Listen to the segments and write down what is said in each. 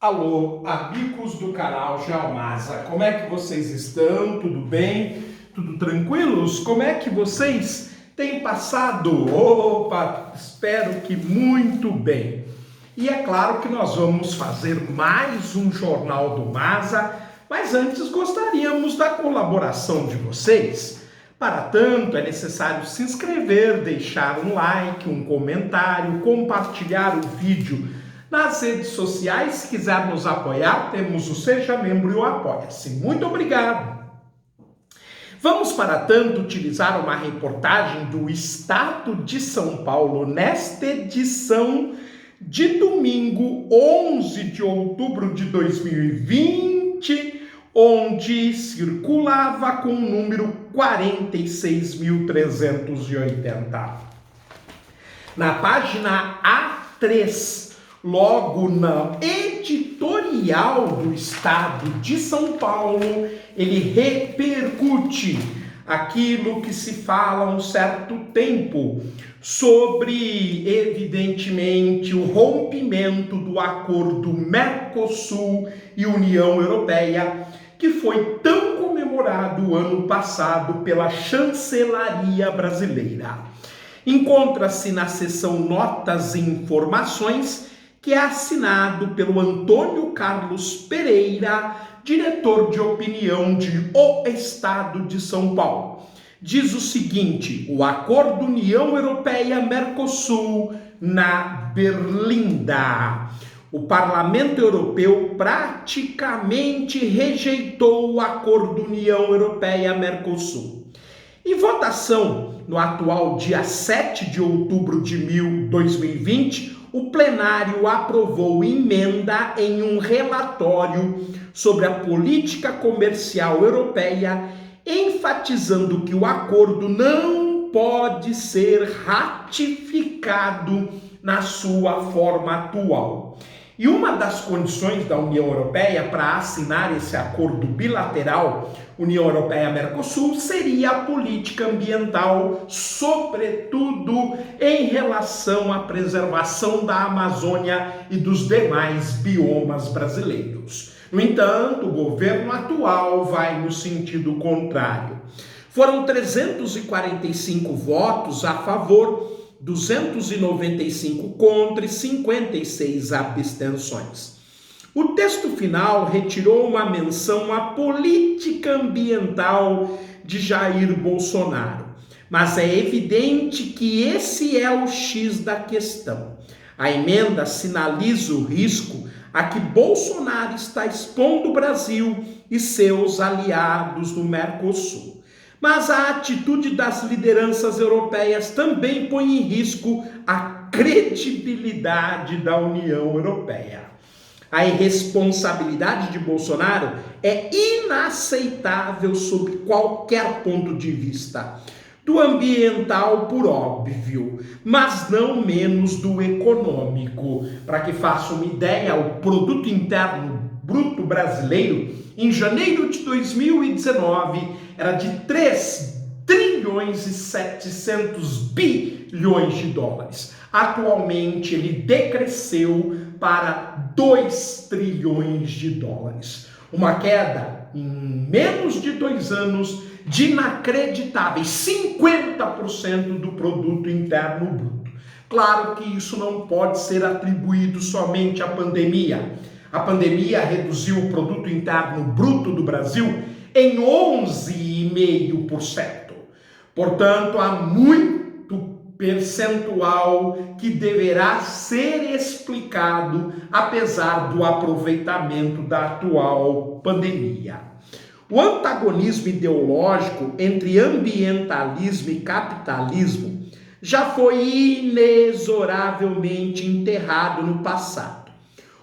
Alô, amigos do canal Geomasa, como é que vocês estão? Tudo bem? Tudo tranquilos? Como é que vocês têm passado? Opa, espero que muito bem. E é claro que nós vamos fazer mais um Jornal do Masa, mas antes gostaríamos da colaboração de vocês. Para tanto, é necessário se inscrever, deixar um like, um comentário, compartilhar o vídeo nas redes sociais. Se quiser nos apoiar, temos o Seja Membro e o Apoia-se. Muito obrigado! Vamos, para tanto, utilizar uma reportagem do Estado de São Paulo nesta edição de domingo, 11 de outubro de 2020, onde circulava com o número 46.380. Na página A3, logo na editorial do Estado de São Paulo, ele repercute aquilo que se fala há um certo tempo sobre, evidentemente, o rompimento do acordo Mercosul e União Europeia, que foi tão comemorado ano passado pela chancelaria brasileira. Encontra-se na seção Notas e Informações, que é assinado pelo Antônio Carlos Pereira, diretor de opinião de O Estado de São Paulo. Diz o seguinte: o acordo União Europeia-Mercosul na Berlinda. O Parlamento Europeu praticamente rejeitou o acordo União Europeia-Mercosul. Em votação, no atual dia 7 de outubro de 2020, o plenário aprovou emenda em um relatório sobre a política comercial europeia, enfatizando que o acordo não pode ser ratificado na sua forma atual. E uma das condições da União Europeia para assinar esse acordo bilateral União Europeia-Mercosul seria a política ambiental, sobretudo em relação à preservação da Amazônia e dos demais biomas brasileiros. No entanto, o governo atual vai no sentido contrário. Foram 345 votos a favor, 295 contra e 56 abstenções. O texto final retirou uma menção à política ambiental de Jair Bolsonaro, mas é evidente que esse é o X da questão. A emenda sinaliza o risco a que Bolsonaro está expondo o Brasil e seus aliados no Mercosul. Mas a atitude das lideranças europeias também põe em risco a credibilidade da União Europeia. A irresponsabilidade de Bolsonaro é inaceitável sob qualquer ponto de vista. Do ambiental, por óbvio, mas não menos do econômico. Para que faça uma ideia, o Produto Interno Bruto brasileiro, em janeiro de 2019, era de 3 trilhões e 700 bilhões de dólares. Atualmente, ele decresceu para 2 trilhões de dólares. Uma queda em menos de 2 anos de inacreditáveis 50% do produto interno bruto. Claro que isso não pode ser atribuído somente à pandemia. A pandemia reduziu o produto interno bruto do Brasil em 11,5%. Portanto, há muito percentual que deverá ser explicado, apesar do aproveitamento da atual pandemia. O antagonismo ideológico entre ambientalismo e capitalismo já foi inexoravelmente enterrado no passado.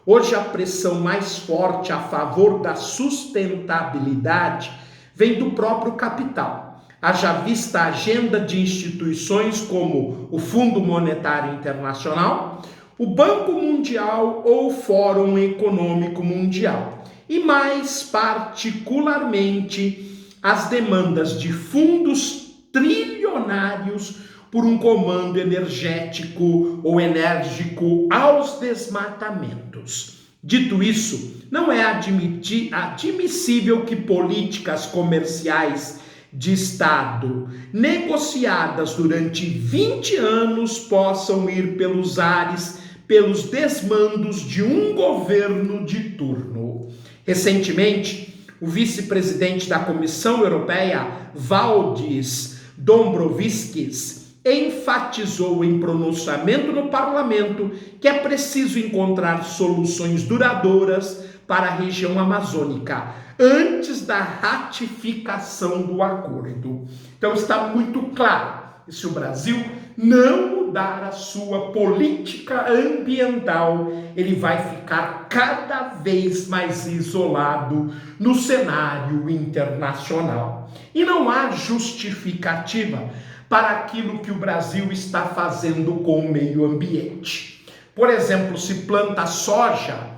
Hoje, a pressão mais forte a favor da sustentabilidade vem do próprio capital. Haja vista a agenda de instituições como o Fundo Monetário Internacional, o Banco Mundial ou o Fórum Econômico Mundial, e mais particularmente as demandas de fundos trilionários por um comando energético ou enérgico aos desmatamentos. Dito isso, não é admissível que políticas comerciais de Estado negociadas durante 20 anos possam ir pelos ares, pelos desmandos de um governo de turno. Recentemente, o vice-presidente da Comissão Europeia, Valdis Dombrovskis, enfatizou em pronunciamento no parlamento que é preciso encontrar soluções duradouras para a região amazônica antes da ratificação do acordo. Então está muito claro que se o Brasil não mudar a sua política ambiental, ele vai ficar cada vez mais isolado no cenário internacional. E não há justificativa para aquilo que o Brasil está fazendo com o meio ambiente. Por exemplo, se planta soja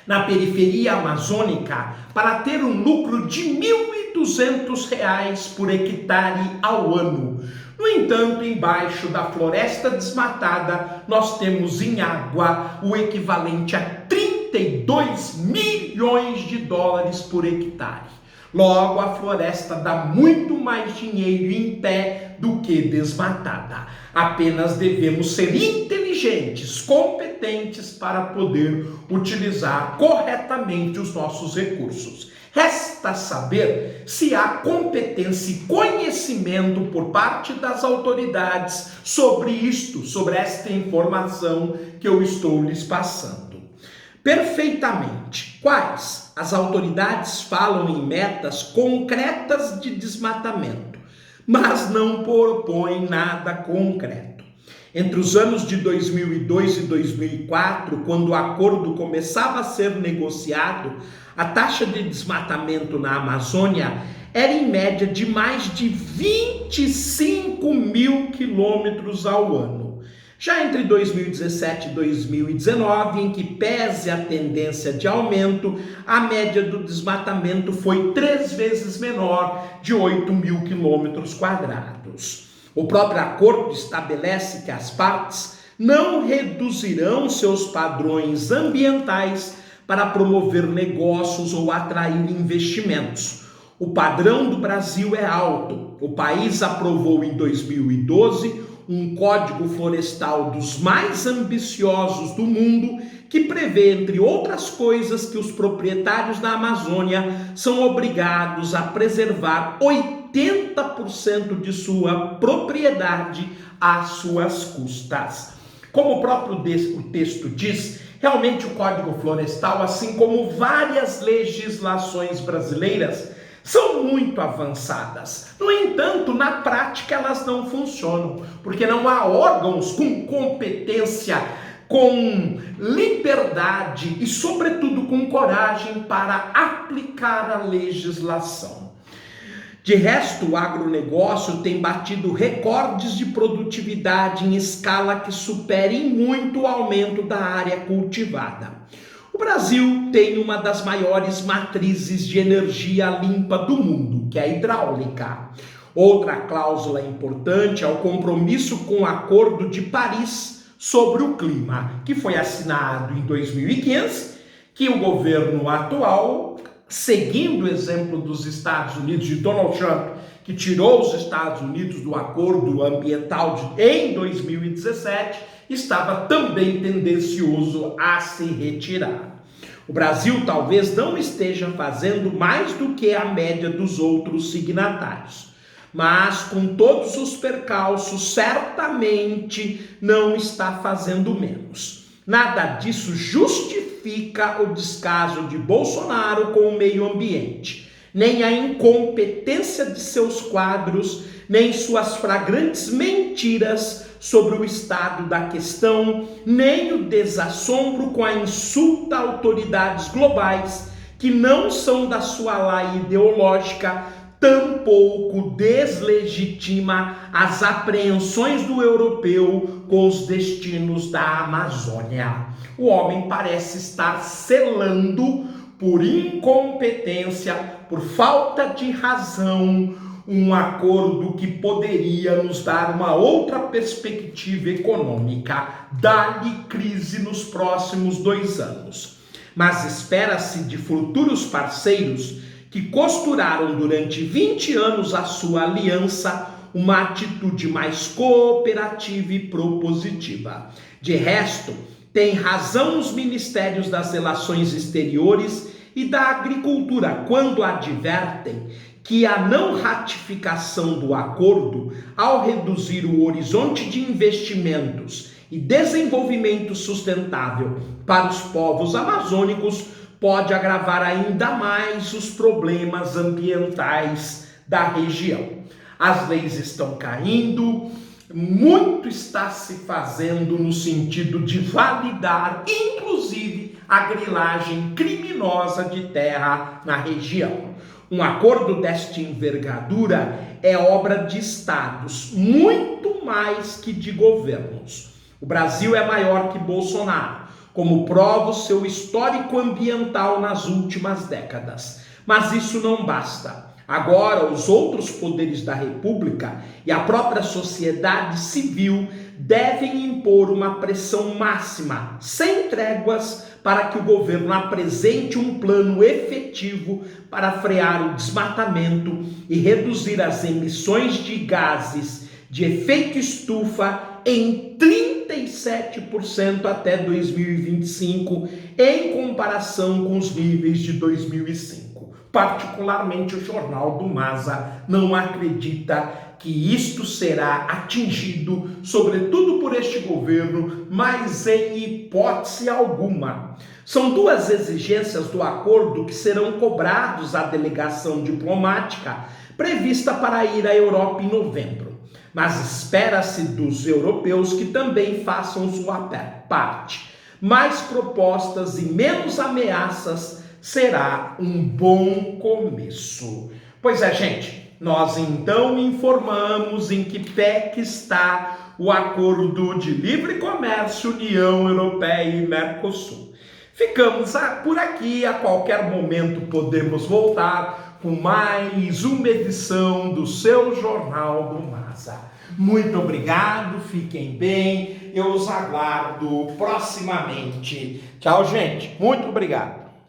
na periferia amazônica para ter um lucro de R$ 1.200 por hectare ao ano. No entanto, embaixo da floresta desmatada, nós temos em água o equivalente a 32 milhões de dólares por hectare. Logo, a floresta dá muito mais dinheiro em pé do que desmatada. Apenas devemos ser inteligentes, competentes para poder utilizar corretamente os nossos recursos. Resta saber se há competência e conhecimento por parte das autoridades sobre isto, sobre esta informação que eu estou lhes passando. Perfeitamente. Quais? As autoridades falam em metas concretas de desmatamento, mas não propõem nada concreto. Entre os anos de 2002 e 2004, quando o acordo começava a ser negociado, a taxa de desmatamento na Amazônia era em média de mais de 25 mil quilômetros ao ano. Já entre 2017 e 2019, em que pese a tendência de aumento, a média do desmatamento foi 3 vezes menor, de 8 mil quilômetros quadrados. O próprio acordo estabelece que as partes não reduzirão seus padrões ambientais para promover negócios ou atrair investimentos. O padrão do Brasil é alto. O país aprovou em 2012 um código florestal dos mais ambiciosos do mundo, que prevê, entre outras coisas, que os proprietários da Amazônia são obrigados a preservar 80% de sua propriedade às suas custas. Como o próprio texto diz, realmente o Código Florestal, assim como várias legislações brasileiras, são muito avançadas. No entanto, na prática elas não funcionam, porque não há órgãos com competência, com liberdade e, sobretudo, com coragem para aplicar a legislação. De resto, o agronegócio tem batido recordes de produtividade em escala que superem muito o aumento da área cultivada. O Brasil tem uma das maiores matrizes de energia limpa do mundo, que é a hidráulica. Outra cláusula importante é o compromisso com o Acordo de Paris sobre o clima, que foi assinado em 2015, que o governo atual, seguindo o exemplo dos Estados Unidos, de Donald Trump, que tirou os Estados Unidos do acordo ambiental em 2017, estava também tendencioso a se retirar. O Brasil talvez não esteja fazendo mais do que a média dos outros signatários, mas com todos os percalços, certamente não está fazendo menos. Nada disso justifica o descaso de Bolsonaro com o meio ambiente, nem a incompetência de seus quadros, nem suas flagrantes mentiras sobre o estado da questão, nem o desassombro com a insulta a autoridades globais que não são da sua laia ideológica, tampouco deslegitima as apreensões do europeu com os destinos da Amazônia. O homem parece estar selando, por incompetência, por falta de razão, um acordo que poderia nos dar uma outra perspectiva econômica. Dá-lhe crise nos próximos 2 anos. mas espera-se de futuros parceiros que costuraram durante 20 anos a sua aliança uma atitude mais cooperativa e propositiva. De resto, tem razão os ministérios das Relações Exteriores e da Agricultura quando advertem que a não ratificação do acordo, ao reduzir o horizonte de investimentos e desenvolvimento sustentável para os povos amazônicos, pode agravar ainda mais os problemas ambientais da região. As leis estão caindo, muito está se fazendo no sentido de validar, inclusive, a grilagem criminosa de terra na região. Um acordo desta envergadura é obra de estados, muito mais que de governos. O Brasil é maior que Bolsonaro, como prova o seu histórico ambiental nas últimas décadas. Mas isso não basta. Agora, os outros poderes da República e a própria sociedade civil devem impor uma pressão máxima, sem tréguas, para que o governo apresente um plano efetivo para frear o desmatamento e reduzir as emissões de gases de efeito estufa em 37% até 2025, em comparação com os níveis de 2005. Particularmente, o Jornal do Maza não acredita que isto será atingido, sobretudo por este governo, mas em hipótese alguma. São duas exigências do acordo que serão cobrados à delegação diplomática prevista para ir à Europa em novembro. Mas espera-se dos europeus que também façam sua parte. Mais propostas e menos ameaças será um bom começo. Pois é, gente, nós então informamos em que pé que está o Acordo de Livre Comércio União Europeia e Mercosul. Ficamos por aqui, a qualquer momento podemos voltar com mais uma edição do seu Jornal do Maza. Muito obrigado, fiquem bem, eu os aguardo proximamente. Tchau, gente, muito obrigado.